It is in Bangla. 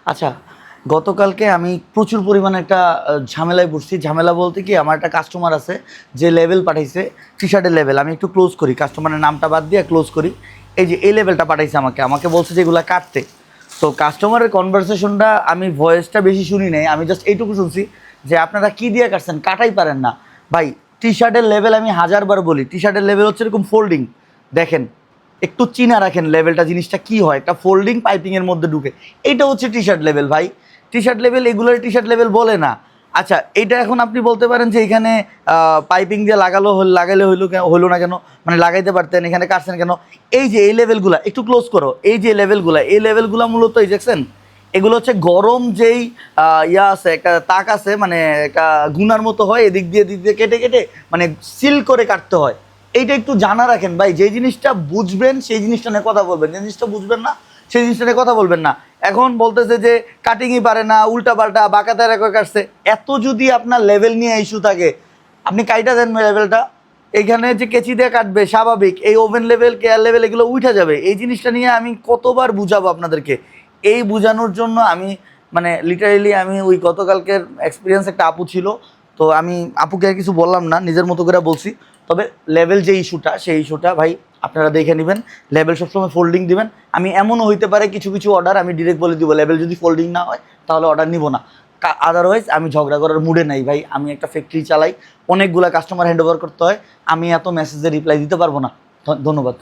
আচ্ছা, গতকালকে আমি প্রচুর পরিমাণে একটা ঝামেলায় পড়ছি। ঝামেলা বলতে কি, আমার একটা কাস্টমার আছে যে লেভেল পাঠাইছে, টি-শার্টের লেভেল। আমি একটু ক্লোজ করি, কাস্টমারের নামটা বাদ দিয়ে ক্লোজ করি। এই যে এই লেভেলটা পাঠাইছে আমাকে বলছে যে এগুলা কাটতে। তো কাস্টমারের কনভারসেশনটা আমি ভয়েসটা বেশি শুনি নাই, আমি জাস্ট এইটুকু শুনছি যে আপনারা কি দিয়ে কাটছেন, কাটাই পারেন না। ভাই, টি-শার্টের লেভেল আমি হাজারবার বলি, টি-শার্টের লেভেল হচ্ছে এরকম ফোল্ডিং। দেখেন, একটু চিনা রাখেন লেভেলটা, জিনিসটা কি হয়, একটা ফোল্ডিং পাইপিংয়ের মধ্যে ঢুকে। এইটা হচ্ছে টি শার্ট লেভেল ভাই। টি শার্ট লেভেল এগুলোর টি শার্ট লেভেল বলে না। আচ্ছা, এটা এখন আপনি বলতে পারেন যে এখানে পাইপিং দিয়ে লাগাইলে হইলো না কেন, মানে লাগাইতে পারতেন, এখানে কাটছেন কেন? এই যে এই লেভেলগুলো একটু ক্লোজ করো, এই যে এই লেভেলগুলো মূলত এই দেখছেন, এগুলো হচ্ছে গরম যেই ইয়া আছে, একটা তাক আছে, মানে একটা গুনার মতো হয়, এদিক দিয়ে কেটে কেটে মানে সিল করে কাটতে হয়। এইটা একটু জানা রাখেন ভাই। যে জিনিসটা বুঝবেন সেই জিনিসটা নিয়ে কথা বলবেন, যে জিনিসটা বুঝবেন না সেই জিনিসটা নিয়ে কথা বলবেন না। এখন বলতেছে যে কাটিংই পারে না, উল্টা পাল্টা বাঁকা তেরা করে কাটছে। এত যদি আপনার লেভেল নিয়ে ইস্যু থাকে, আপনি কাইটা দেন লেভেলটা। এইখানে যে কেচি দিয়ে কাটবে স্বাভাবিক, এই ওভেন লেভেল, কেয়ার লেভেল এগুলো উঠে যাবে। এই জিনিসটা নিয়ে আমি কতবার বুঝাবো আপনাদেরকে। এই বুঝানোর জন্য আমি মানে লিটারেলি আমি ওই গতকালকের এক্সপিরিয়েন্স, একটা আপু ছিল, তো আমি আপুকে আর কিছু বললাম না, নিজের মতো করে বলছি। তবে লেভেল যে ইস্যুটা, সেই ইস্যুটা ভাই আপনারা দেখে নেবেন। লেভেল সবসময় ফোল্ডিং দিবেন। আমি এমনও হইতে পারে কিছু কিছু অর্ডার আমি ডিরেক্ট বলে দিব, লেভেল যদি ফোল্ডিং না হয় তাহলে অর্ডার নিব না। আদারওয়াইজ আমি ঝগড়া করার মুডে নাই ভাই। আমি একটা ফ্যাক্টরি চালাই, অনেকগুলা কাস্টমার হ্যান্ড ওভার করতে হয়। আমি এত মেসেজে রিপ্লাই দিতে পারবো না। ধন্যবাদ।